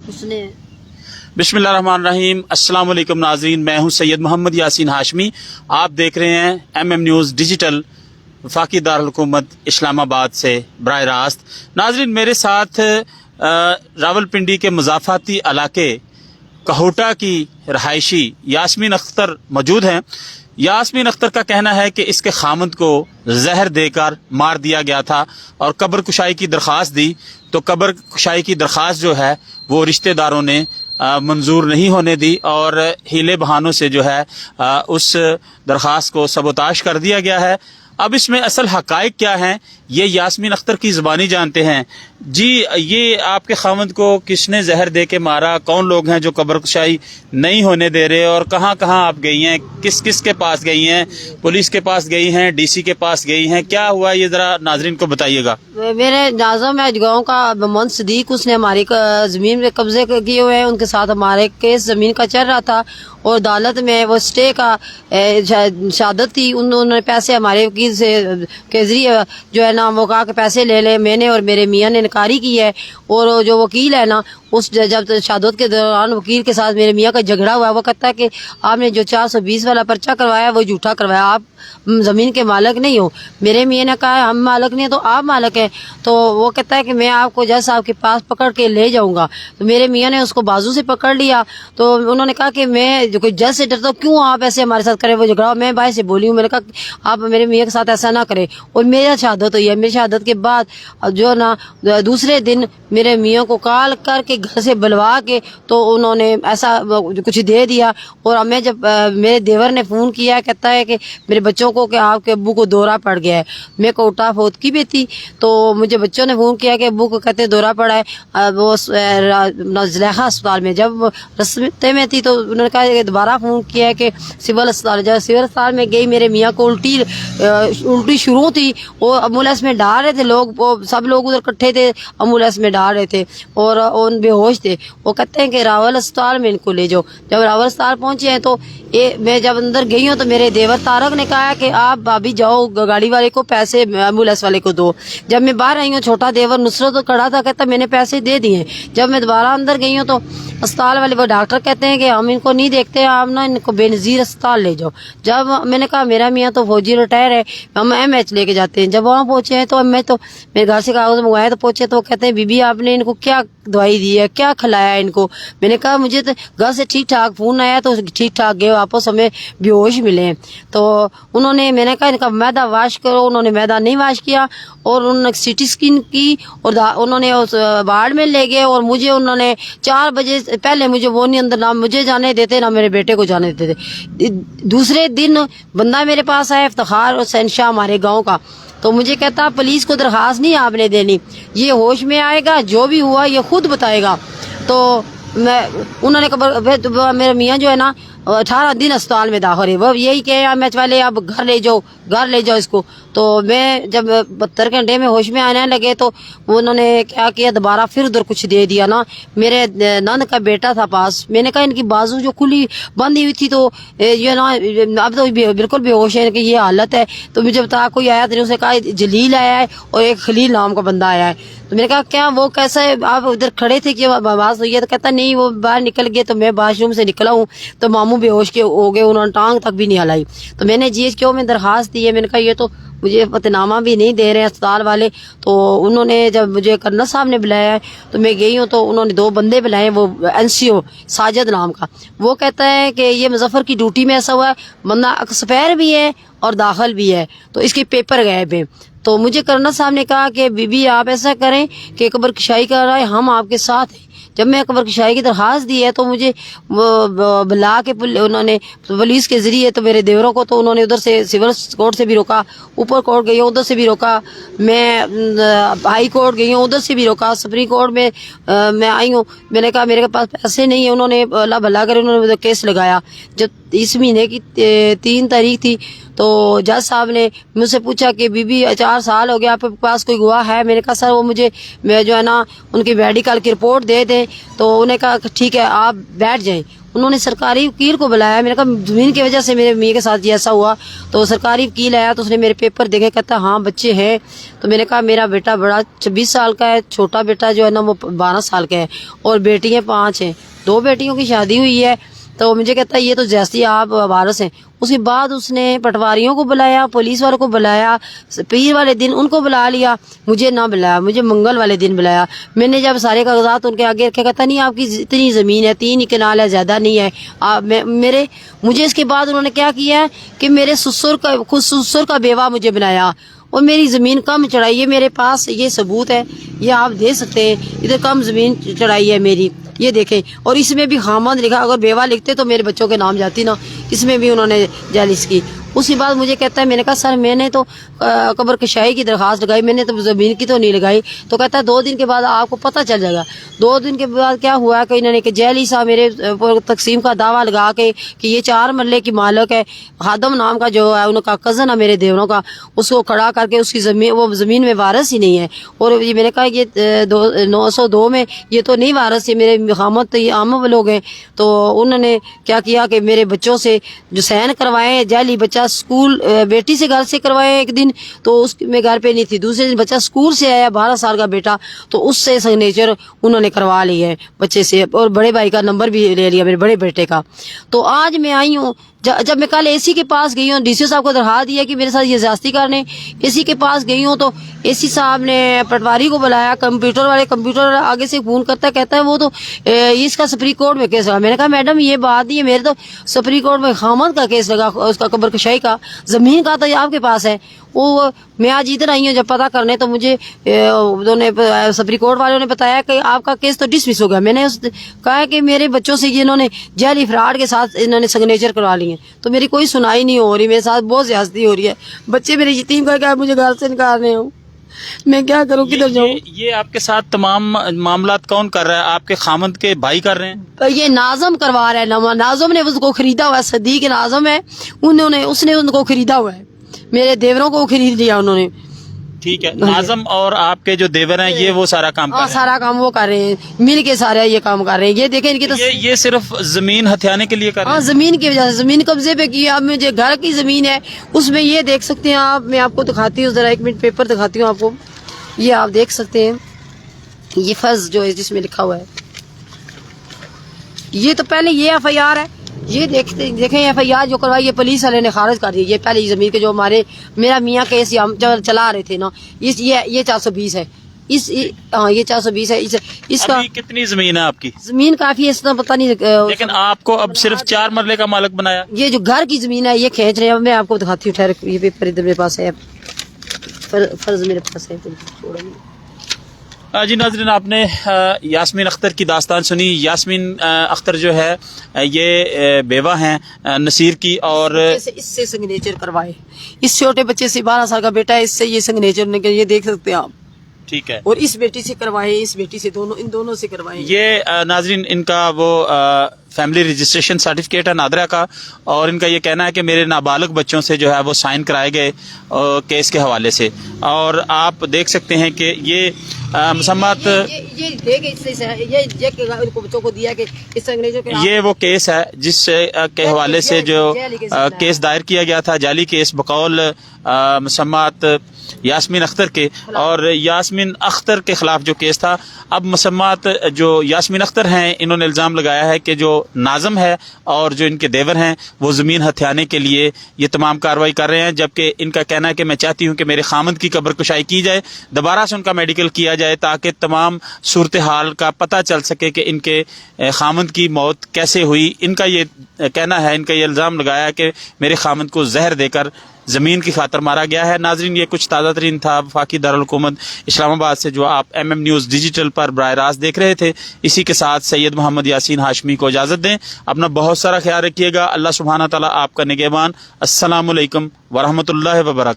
उसने बिस्मिल्लाहिर्रहमानिर्रहीम। अस्सलाम वालेकुम नाज़रीन, मैं हूं सैयद मोहम्मद यासीन हाशमी। आप देख रहे हैं MM न्यूज़ डिजिटल वफाकी दारुल हुकूमत इस्लामाबाद से बराह रास्त। नाज़रीन, मेरे साथ रावलपिंडी के मुज़ाफ़ाती इलाके कहोटा की रहायशी यास्मीन अख्तर मौजूद हैं। यास्मीन अख्तर का कहना है कि इसके खामद को जहर देकर मार दिया गया था और कब्र कुशाई की दरख्वास्त दी, तो कब्र कुशाई की दरख्वास्त जो है वो रिश्तेदारों ने मंजूर नहीं होने दी और हीले बहानों से जो है उस दरख्वास्त को सबोताश कर दिया गया है। अब इसमें असल हकायक क्या हैं ये यास्मीन अख्तर की ज़बानी जानते हैं। जी, ये आपके खामद को किसने जहर दे के मारा? कौन लोग हैं जो कब्र कुशाई नहीं होने दे रहे? और कहाँ कहाँ आप गई हैं? किस किस के पास गई हैं? पुलिस के पास गई हैं? DC के पास गई हैं? क्या हुआ ये जरा नाजरीन को बताइएगा। मेरे नाज़म है गाँव का मोहम्मद सदीक, उसने हमारी जमीन में कब्जे किए हुए हैं। उनके साथ हमारे केस जमीन का चल रहा था और अदालत में वो स्टे का शहादत थी। उन्होंने पैसे हमारे वकील से के जरिए जो है ना वो कहा कि पैसे ले ले। मैंने और मेरे मियाँ ने इनकारी की है और जो वकील है ना उस जब शहादत के दौरान वकील के साथ मेरे मियाँ का झगड़ा हुआ। वो कहता है कि आपने जो 420 वाला पर्चा करवाया वो झूठा करवाया, आप जमीन के मालिक नहीं हो। मेरे मियाँ ने कहा हम मालिक नहीं तो आप मालिक हैं। तो वो कहता है कि मैं आपको जज साहब के पास पकड़ के ले जाऊंगा। तो मेरे मियाँ ने उसको बाजू से पकड़ लिया। तो उन्होंने कहा कि मैं जो कोई जज से डरता हूँ, क्यों आप ऐसे हमारे साथ करें? वो झगड़ा मैं भाई से बोली हूँ, मैंने कहा आप मेरे मियाँ के साथ ऐसा ना करें। और मेरा शहादत हुई है। मेरी शहादत के बाद जो ना दूसरे दिन मेरे मियाँ को कॉल करके घर से बुलवा के तो उन्होंने ऐसा कुछ दे दिया। और मैं जब मेरे देवर ने फ़ोन किया, कहता है कि मेरे बच्चों को कि आपके अब्बू को दौरा पड़ गया है। मैं कोटा फौत की भी थी तो मुझे बच्चों ने फ़ोन किया कि अब्बू को कहते दौरा पड़ा है वो ज़ुलेखा अस्पताल में। जब रस्ते में थी तो उन्होंने कहा कि दोबारा फ़ोन किया कि सिविल अस्पताल। जब सिविल अस्पताल में गई मेरे मियाँ को उल्टी शुरू थी और एम्बुलेंस में डाल रहे थे लोग, वो सब लोग उधर इकट्ठे थे, एम्बुलेंस में डाल रहे थे और बेहोश थे। वो कहते हैं कि रावल अस्पताल में इनको ले जाओ। जब रावल अस्पताल पहुंचे हैं तो मैं जब अंदर गई हूँ तो मेरे देवर तारक ने कहा कि आप भाभी जाओ गाड़ी वाले को पैसे एम्बुलेंस वाले को दो। जब मैं बाहर आई हूँ छोटा देवर नुसरत तो खड़ा था, कहता मैंने पैसे दे दिए। जब मैं दोबारा अंदर गई हूँ तो अस्पताल वाले वो डॉक्टर कहते हैं कि हम इनको नहीं देखते, आप ना इनको बेनज़ीर अस्पताल ले जाओ। जब मैंने कहा मेरा मियाँ तो फौजी रिटायर है, हम MH लेके जाते हैं। जब वहाँ पहुँचे हैं तो मैं तो मेरे घर से कागज मंगवाए तो पहुँचे तो कहते हैं बीबी आपने इनको क्या दवाई दी है, क्या खिलाया इनको? मैंने कहा मुझे तो घर से ठीक ठाक फोन आया तो ठीक ठाक गए वापस, हमें बेहोश मिले। तो उन्होंने मैंने कहा इनका मैदा वाश करो, उन्होंने मैदा नहीं वाश किया और उन्होंने CT स्कैन की और उन्होंने उस वार्ड में ले गए और मुझे उन्होंने 4 बजे पहले मुझे वो नहीं अंदर ना मुझे जाने देते ना मेरे बेटे को जाने देते थे। दूसरे दिन बंदा मेरे पास आया इफ्तिखार हुसैन शाह हमारे गाँव का, तो मुझे कहता पुलिस को दरखास्त नहीं आपने देनी, ये होश में आएगा जो भी हुआ ये खुद बताएगा। तो उन्होंने कहा मेरे मियाँ जो है ना 18 दिन अस्पताल में दाखिल है। वो यही कहे MH वाले अब घर ले जाओ इसको। तो मैं जब 72 घंटे में होश में आने लगे तो उन्होंने क्या किया, दोबारा फिर उधर कुछ दे दिया ना। मेरे नंद का बेटा था पास, मैंने कहा इनकी बाजू जो खुली बंदी हुई थी तो ये ना अब तो बिल्कुल बेहोश है कि ये हालत है। तो मुझे बता कोई आया तो उसने कहा जलील आया है और एक खलील नाम का बंदा आया है। तो मैंने कहा क्या वो कैसा है, आप उधर खड़े थे कि आवाज हुई है? तो कहता नहीं वो बाहर निकल गए। तो मैं वॉशरूम से निकला हूँ तो मामू बेहोश के हो गए, उन्होंने टांग तक भी नहीं हलाई। तो मैंने GHQ में दरखास्त दी है। मैंने कहा ये तो मुझे फतनामा भी नहीं दे रहे हैं अस्पताल वाले। तो उन्होंने जब मुझे कर्नल साहब ने बुलाया है तो मैं गई हूँ तो उन्होंने 2 बंदे बुलाए, वो NCO साजिद नाम का। वो कहता है कि ये मुजफ्फर की ड्यूटी में ऐसा हुआ है, बंदा एक्सपायर भी है और दाखिल भी है तो इसके पेपर गायब है। तो मुझे कर्नल साहब ने कहा कि बीबी आप ऐसा करें कि कब्र कुशाई कराएं, हम आपके साथ हैं। जब मैं कब्र कुशाई की दरखास्त दी है तो मुझे बुला के उन्होंने पुलिस के जरिए तो मेरे देवरों को तो उन्होंने उधर से सिविल कोर्ट से भी रोका, ऊपर कोर्ट गई हूँ उधर से भी रोका, मैं हाई कोर्ट गई हूँ उधर से भी रोका, सुप्रीम कोर्ट में मैं आई हूँ। मैंने कहा मेरे पास पैसे नहीं है, उन्होंने अल्लाह भला करे उन्होंने केस लगाया। जब इस महीने की 3 तारीख थी तो जज साहब ने मुझसे पूछा कि बीबी 4 साल हो गया आपके पास कोई गवाह है? मैंने कहा सर वो मुझे जो है ना उनकी मेडिकल की रिपोर्ट दे दें। तो उन्हें कहा ठीक है आप बैठ जाएं। انہوں نے سرکاری وکیل کو بلایا. میں نے کہا زمین کی وجہ سے میرے میاں کے ساتھ یہ ایسا ہوا. تو سرکاری وکیل آیا تو اس نے میرے پیپر دیکھے, کہتا ہاں بچے ہیں. تو میں نے کہا میرا بیٹا بڑا 26 سال کا ہے, چھوٹا بیٹا جو ہے نا وہ 12 سال کا ہے, اور بیٹیاں 5 ہیں. 2 بیٹیوں کی شادی ہوئی ہے. تو مجھے کہتا ہے یہ تو جیسی آپ وارث ہیں. اس کے بعد اس نے پٹواریوں کو بلایا, پولیس والوں کو بلایا, پیر والے دن ان کو بلا لیا, مجھے نہ بلایا, مجھے منگل والے دن بلایا. میں نے جب سارے کاغذات ان کے آگے رکھے, کہتا نہیں آپ کی اتنی زمین ہے, 3 کنال ہے, زیادہ نہیں ہے. مجھے اس کے بعد انہوں نے کیا کیا کہ میرے سسر کا بیوہ مجھے بنایا اور میری زمین کم چڑھائی ہے. میرے پاس یہ ثبوت ہے, یہ آپ دے سکتے ہیں. ادھر کم زمین چڑھائی ہے میری, یہ دیکھیں. اور اس میں بھی خامد لکھا, اگر بیوہ لکھتے تو میرے بچوں کے نام جاتی نا. اس میں بھی انہوں نے جالس کی. اس کے بعد مجھے کہتا ہے, میں نے کہا سر میں نے تو قبر کشائی کی درخواست لگائی, میں نے تو زمین کی تو نہیں لگائی. تو کہتا ہے 2 دن کے بعد آپ کو پتہ چل جائے گا. 2 دن کے بعد کیا ہوا کہ انہوں نے جیلی صاحب میرے تقسیم کا دعویٰ لگا کے کہ یہ 4 مرلے کی مالک ہے, خادم نام کا جو ہے ان کا کزن ہے میرے دیوروں کا, اس کو کھڑا کر کے اس کی زمین, وہ زمین میں وارث ہی نہیں ہے. اور میں نے کہا یہ 902 میں یہ تو نہیں وارث, یہ میرے خامد تو یہ عام لوگ ہیں. تو انہوں نے کیا کیا کہ میرے بچوں سے جو سین کروائے, جعلی بچہ اسکول بیٹی سے گھر سے کروائے ایک دن, تو اس میں گھر پہ نہیں تھی. دوسرے دن بچہ اسکول سے آیا 12 سال کا بیٹا, تو اس سے سگنیچر انہوں نے کروا لی ہے بچے سے, اور بڑے بھائی کا نمبر بھی لے لیا میرے بڑے بیٹے کا. تو آج میں آئی ہوں, جب میں کل اے سی کے پاس گئی ہوں, ڈی سی صاحب کو درخواست دیا کہ میرے ساتھ یہ زیادتی کرنے, اے سی کے پاس گئی ہوں تو اے سی صاحب نے پٹواری کو بلایا, کمپیوٹر آگے سے فون کرتا ہے, کہتا ہے وہ تو اس کا سپریم کورٹ میں کیس لگا. میں نے کہا میڈم یہ بات نہیں ہے, میرے تو سپریم کورٹ میں خامد کا کیس لگا, اس کا قبر کشائی کا, زمین کا تو آپ کے پاس ہے. وہ میں آج ادھر آئی ہوں جب پتہ کرنے, تو مجھے سپریم کورٹ والوں نے بتایا کہ آپ کا کیس تو ڈسمس ہو گیا. میں نے کہا کہ میرے بچوں سے انہوں نے جعلی فراڈ کے ساتھ انہوں نے سگنیچر کروا لی ہیں, تو میری کوئی سنائی نہیں ہو رہی, میرے ساتھ بہت زیادتی ہو رہی ہے. بچے میرے یتیم کر کے مجھے گھر سے نکال رہے ہوں, میں کیا کروں, کدھر جاؤں. یہ آپ کے ساتھ تمام معاملات کون کر رہا ہے؟ آپ کے خامد کے بھائی کر رہے ہیں؟ یہ ناظم کروا رہا ہے. ناظم نے اس کو خریدا ہوا ہے, صدیق ناظم ہے, اس نے ان کو خریدا ہوا ہے. میرے دیوروں کو خرید لیا انہوں نے. ٹھیک ہے, ناظم اور آپ کے جو دیور ہیں یہ وہ سارا کام کر رہے ہیں؟ سارا کام وہ کر رہے ہیں, مل کے سارا یہ کام کر رہے ہیں. یہ دیکھیں ان کی یہ صرف زمین ہتھیانے کے لیے کر رہے ہیں؟ زمین کی وجہ سے زمین قبضے پہ کی. اب مجھے گھر کی زمین ہے, اس میں یہ دیکھ سکتے ہیں آپ, میں آپ کو دکھاتی ہوں ذرا, 1 منٹ پیپر دکھاتی ہوں آپ کو. یہ آپ دیکھ سکتے ہیں, یہ فرض جو ہے جس میں لکھا ہوا ہے, یہ تو پہلے یہ FIR ہے. یہ دیکھیں FIR جو کروائی, یہ پولیس والے نے خارج کر دی. یہ پہلے زمین کے جو میرا میاں کیس ہم چلا رہے تھے نا, یہ 420 ہے. یہ 420 ہے. اس کا کتنی زمین ہے آپ کی؟ زمین کافی ہے, اس طرح پتہ نہیں, لیکن آپ کو اب صرف 4 مرلے کا مالک بنایا. یہ جو گھر کی زمین ہے یہ کھینچ رہے ہیں. میں آپ کو دکھاتی ہوں, ٹھہر, یہ پیپر ادھر میرے پاس ہے, فرض میرے پاس ہے. جی ناظرین, آپ نے یاسمین اختر کی داستان سنی. یاسمین اختر جو ہے یہ بیوہ ہیں نصیر کی, اور اس سے سگنیچر کروائے. اس چھوٹے بچے سے 12 سال کا بیٹا ہے, اس سے یہ سگنیچر یہ دیکھ سکتے ہیں آپ. ٹھیک ہے, اور اس بیٹی سے کروائے, اس بیٹی سے, ان دونوں سے کروائے. یہ ناظرین ان کا وہ فیملی رجسٹریشن سرٹیفکیٹ ہے نادرہ کا, اور ان کا یہ کہنا ہے کہ میرے نابالغ بچوں سے جو ہے وہ سائن کرائے گئے کیس کے حوالے سے. اور آپ دیکھ سکتے ہیں کہ یہ مسمات, یہ وہ کیس ہے جس کے حوالے سے جو کیس دائر کیا گیا تھا, جعلی کیس بقول مسمات یاسمین اختر کے. اور یاسمین اختر کے خلاف جو کیس تھا, اب مسمات جو یاسمین اختر ہیں انہوں نے الزام لگایا ہے کہ جو ناظم ہے اور جو ان کے دیور ہیں وہ زمین ہتھیانے کے لیے یہ تمام کارروائی کر رہے ہیں. جبکہ ان کا کہنا ہے کہ میں چاہتی ہوں کہ میرے خامند کی قبر کشائی کی جائے, دوبارہ سے ان کا میڈیکل کیا جائے, تاکہ تمام صورتحال کا پتہ چل سکے کہ ان کے خامند کی موت کیسے ہوئی. ان کا یہ کہنا ہے, ان کا یہ الزام لگایا ہے کہ میرے خامند کو زہر دے کر زمین کی خاطر مارا گیا ہے. ناظرین, یہ کچھ تازہ ترین تھا وفاقی دارالحکومت اسلام آباد سے, جو آپ MM نیوز ڈیجیٹل پر براہ راست دیکھ رہے تھے. اسی کے ساتھ سید محمد یاسین ہاشمی کو اجازت دیں. اپنا بہت سارا خیال رکھیے گا. اللہ سبحانہ تعالیٰ آپ کا نگہبان. السلام علیکم ورحمۃ اللہ وبرکاتہ.